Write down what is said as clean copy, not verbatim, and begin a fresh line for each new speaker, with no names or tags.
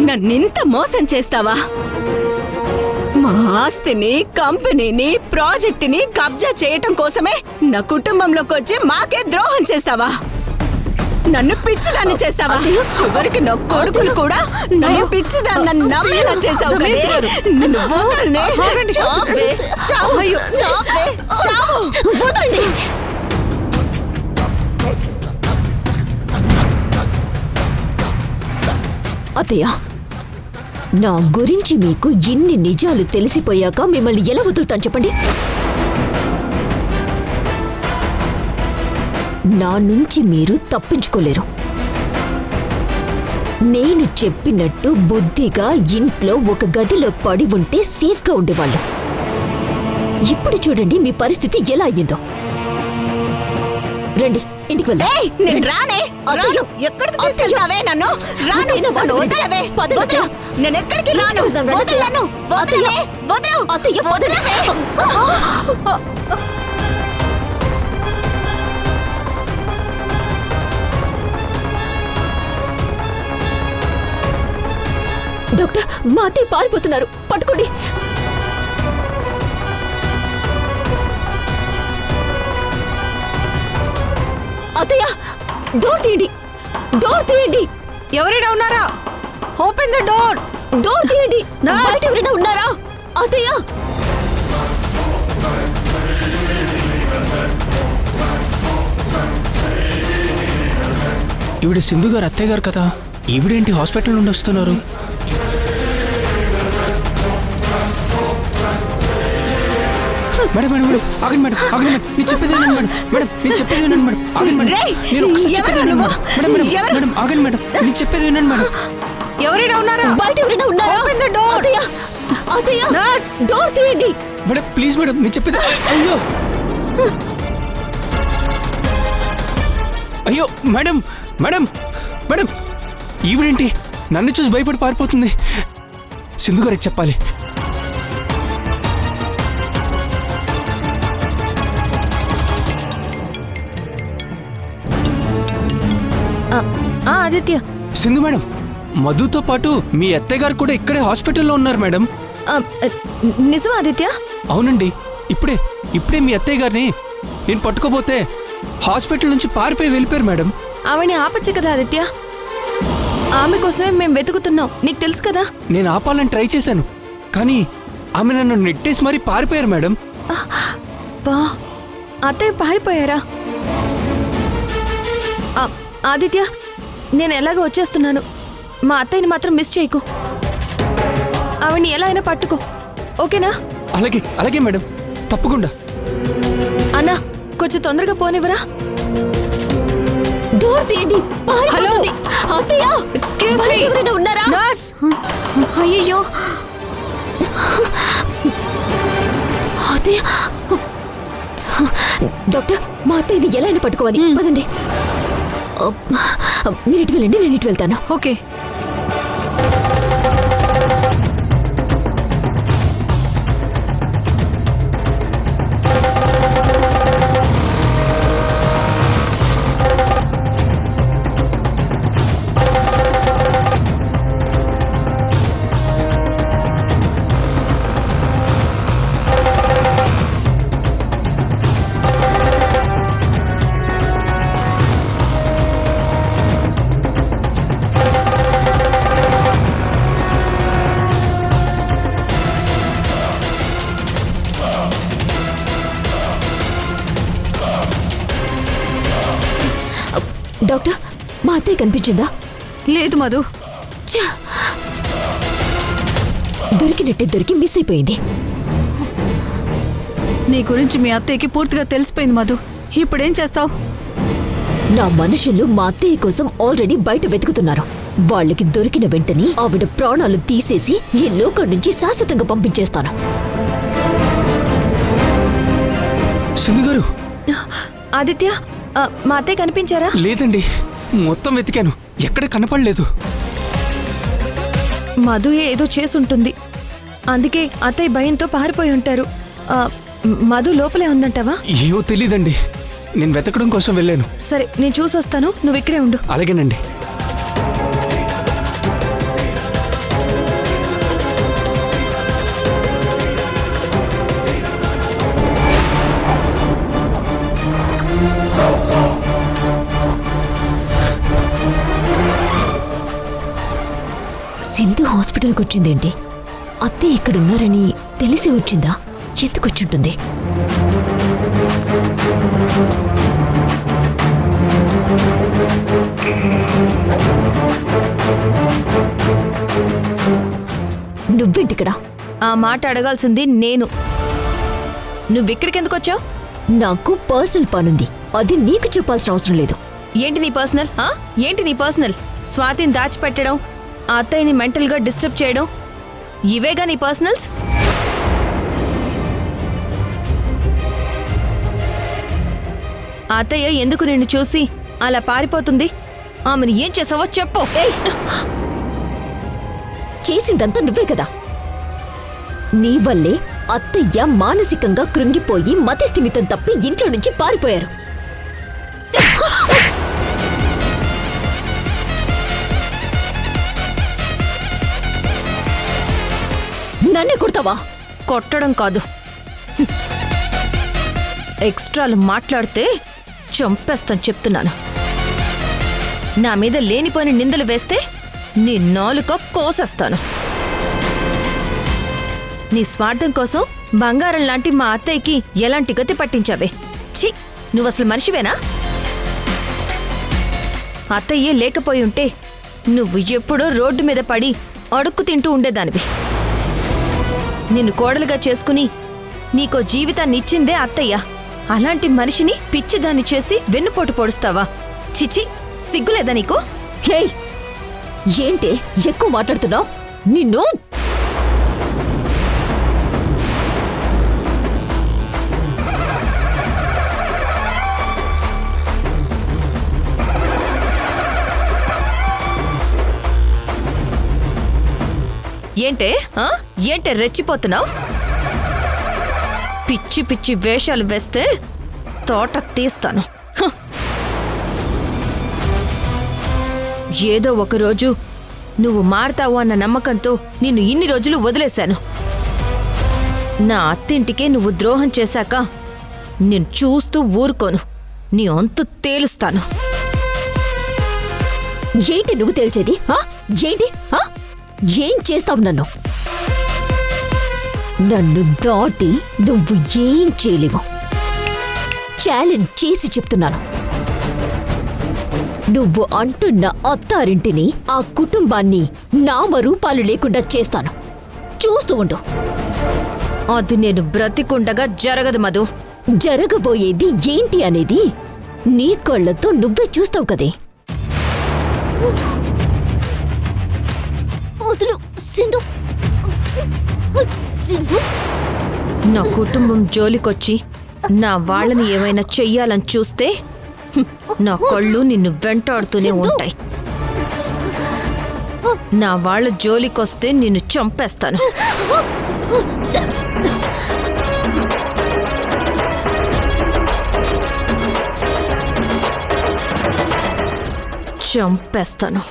నన్నింత మోసం చేస్తావా? మా ఆస్తిని, కంపెనీని, ప్రాజెక్టుని కబ్జా చేయటం కోసమే నా కుటుంబంలోకి వచ్చి మాకే ద్రోహం చేస్తావా? నన్ను పిచ్చిదాన్ని చేస్తావా? చివరికి నా కొడుకులు కూడా నన్ను పిచ్చిదాన్ని నమ్మేలా చేసావు కదే. నిన్ను వదలనే. చావే, చావు, చావే, చావు. వదలండి.
అత్తయ్య, నా గురించి మీకు ఇన్ని నిజాలు తెలిసిపోయాక మిమ్మల్ని ఎలా వదులుతాను చెప్పండి? నా నుంచి మీరు తప్పించుకోలేరు. నేను చెప్పినట్టు బుద్ధిగా ఇంట్లో ఒక గదిలో పడి ఉంటే సేఫ్గా ఉండేవాళ్ళు. ఇప్పుడు చూడండి మీ పరిస్థితి ఎలా అయ్యిందో. రండి, ఇంటికి వెళ్దాం.
నేను రానే. ఎక్కడికి తీసుకెళ్తావే నన్ను? రాను. వదలవే. వదలు. నేను ఎక్కడికి రాను. వదలను. వదలవే. వదలు. వదలవే.
డాక్టర్, మా అత్తయ్య పారిపోతున్నారు, పట్టుకోండి. అత్తయ్య, డోర్ తీయండి. డోర్ తీయండి.
ఎవరైనా ఉన్నారా? Open the door.
డోర్ తీయండి. బయట ఎవరైనా ఉన్నారా? అత్తయ్య,
ఈవిడ సింధు గారు అత్తయ్య గారు కదా. ఈవిడేంటి హాస్పిటల్ నుండి వస్తున్నారు? మేడం మేడం మేడం ఆగండి మేడం, ఆగండి మేడం. నేను చెప్పేది వినండి మేడం. మేడం నేను చెప్పేది వినండి మేడం. ఆగండి మేడం. నేను ఒకసారి చెప్పేది వినండి మేడం. మేడం మేడం మేడం ఆగండి మేడం. నేను చెప్పేది వినండి మేడం.
ఎవరైనా ఉన్నారా?
బయట ఎవరైనా ఉన్నారా?
Open the door.
అత్తయ్య, అత్తయ్య,
నర్స్,
డోర్ తీయండి.
మేడం ప్లీజ్ మేడం, నేను చెప్పేది. అయ్యో అయ్యో మేడం మేడం మేడం ఈవిడేంటి నన్ను చూసి భయపడి పారిపోతుంది? సింధు గారికి చెప్పాలి.
ఆదిత్య,
సింధు మేడం, మధుతో పాటు మీ అత్తయ్య గారు కూడా ఇక్కడే హాస్పిటల్లో ఉన్నారు మేడం.
నిజం ఆదిత్య?
అవునండి, ఇప్పుడే ఇప్పుడే మీ అత్తయ్య గారిని నేను పట్టుకోపోతే హాస్పిటల్ నుంచి పారిపోయి వెళ్ళిపోయారు మేడం.
ఆవిడని ఆపచ్చు కదా ఆదిత్య? ఆమె కోసమే మేము వెతుకుతున్నాం, నీకు తెలుసు కదా.
నేను ఆపాలని ట్రై చేశాను, కానీ ఆమె నన్ను నెట్టేసి మరీ పారిపోయారు మేడం.
బా, అత్తయ్య పారిపోయారా? ఆదిత్య, నేను ఎలాగో వచ్చేస్తున్నాను. మా అత్తయ్యని మాత్రం మిస్ చేయకు. ఆవిడ్ని ఎలా అయినా పట్టుకో, ఓకేనా?
అలాగే అలాగే మేడం, తప్పకుండా.
అన్నా, కొంచెం తొందరగా పోనివ్వరా? డోర్ తీయండి.
హలో
అత్తయ్య,
ఎక్స్క్యూజ్ మీ,
ఎవరైనా ఉన్నారా?
నర్స్.
అయ్యో, అత్తయ్య. డాక్టర్, మా అత్తయ్యని ఎలా అయినా పట్టుకోవాలి, పదండి. మీరు ఇటు వెళ్ళండి, నేను ఇటు వెళ్తాను.
ఓకే.
డాక్టర్, మా అత్తయ్య కనిపించిందా?
లేదు మధు.
దొరికినట్టే దొరికి మిస్ అయిపోయింది.
నీ గురించి మీ అత్తయ్యకి పూర్తిగా తెలిసిపోయింది మధు. ఇప్పుడేం చేస్తావు?
నా మనుషులు మా అత్తయ్య కోసం ఆల్రెడీ బయట వెతుకుతున్నారు. వాళ్ళకి దొరికిన వెంటనే ఆవిడ ప్రాణాలు తీసేసి ఈ లోకం నుంచి శాశ్వతంగా పంపించేస్తాను.
సింధు గారు.
ఆదిత్య, మా అత్తయ్య కనిపించారా?
లేదండి, మొత్తం వెతికాను, ఎక్కడ కనపడలేదు.
మధు ఏదో చేసుంటుంది, అందుకే అత్తయ్య భయంతో పారిపోయి ఉంటారు. మధు లోపలే ఉందంటావా?
ఏమో తెలీదండి, నేను వెతకడం కోసం వెళ్ళాను.
సరే, నేను చూసొస్తాను, నువ్వు ఇక్కడే ఉండు.
అలాగేనండి.
హాస్పిటల్కి వచ్చిందేంటి? అత్తయ్య ఇక్కడున్నారని తెలిసి వచ్చిందా? ఎందుకు వచ్చుంటుంది? నువ్వేంటిక్కడ?
ఆ మాట అడగాల్సింది నేను. నువ్విక్కడికి ఎందుకు వచ్చావు?
నాకు పర్సనల్ పనుంది, అది నీకు చెప్పాల్సిన అవసరం లేదు.
ఏంటి నీ పర్సనల్? ఏంటి నీ పర్సనల్? స్వాతిని దాచిపెట్టడం, ఆ అత్తయ్యని మెంటల్గా డిస్టర్బ్ చేయడం, ఇవేగా నీ పర్సనల్స్? ఆ అత్తయ్య ఎందుకు నిన్ను చూసి అలా పారిపోతుంది? ఆమెను ఏం చేసావో చెప్పు.
ఏయ్! చేసిందంతా నువ్వే కదా. నీ వల్లే అత్తయ్య మానసికంగా కృంగిపోయి మతిస్థిమితం తప్పి ఇంట్లో నుంచి పారిపోయారు. నన్నే కొడతావా?
కొట్టడం కాదు, ఎక్స్ట్రాలు మాట్లాడితే చంపేస్తాను చెప్తున్నాను. నా మీద లేనిపోయిన నిందలు వేస్తే నీ నాలుక కోసేస్తాను. నీ స్వార్థం కోసం బంగారం లాంటి మా అత్తయ్యకి ఎలాంటి గతి పట్టించావే? ఛీ, నువ్వసలు మనిషివేనా? అత్తయ్యే లేకపోయి ఉంటే నువ్వు ఎప్పుడో రోడ్డు మీద పడి అడుక్కు తింటూ ఉండేదానివి. నిన్ను కోడలుగా చేసుకుని నీకో జీవితాన్ని ఇచ్చిందే అత్తయ్య. అలాంటి మనిషిని పిచ్చిదాన్ని చేసి వెన్నుపోటు పొడుస్తావా? చిచి, సిగ్గులేదా నీకు?
హేయ్! ఏంటే ఎక్కువ మాట్లాడుతున్నావు? నిన్ను
ఏంటే ఏంటే రెచ్చిపోతున్నావు? పిచ్చి పిచ్చి వేషాలు వేస్తే తోట తీస్తాను. హ! ఏదో ఒకరోజు నువ్వు మారతావు అన్న నమ్మకంతో నిన్ను ఇన్ని రోజులు వదిలేశాను. నా అత్తింటికే నువ్వు ద్రోహం చేశాక నేను చూస్తూ ఊరుకోను. నీ అంతు తేలుస్తాను.
ఏంటి నువ్వు తేల్చేది? ఏంటి? ఏం చేస్తావు నన్ను? నన్ను దాటి నువ్వు ఏం చేయలేవు. ఛాలెంజ్ చేసి చెప్తున్నాను. నువ్వు అంటున్న అత్తారింటిని, ఆ కుటుంబాన్ని నామరూపాలు లేకుండా చేస్తాను. చూస్తూ ఉండు.
అది నేను బ్రతికుండగా జరగదు మధు.
జరగబోయేది ఏంటి అనేది నీ కళ్ళతో నువ్వే చూస్తావు కదే. వదులు సింధు. సింధు,
నా కుటుంబం జోలికొచ్చి నా వాళ్ళని ఏమైనా చెయ్యాలని చూస్తే నా కళ్ళు నిన్ను వెంటాడుతూనే ఉంటాయి. నా వాళ్ళ జోలికొస్తే నిన్ను చంపేస్తాను. చంపేస్తాను.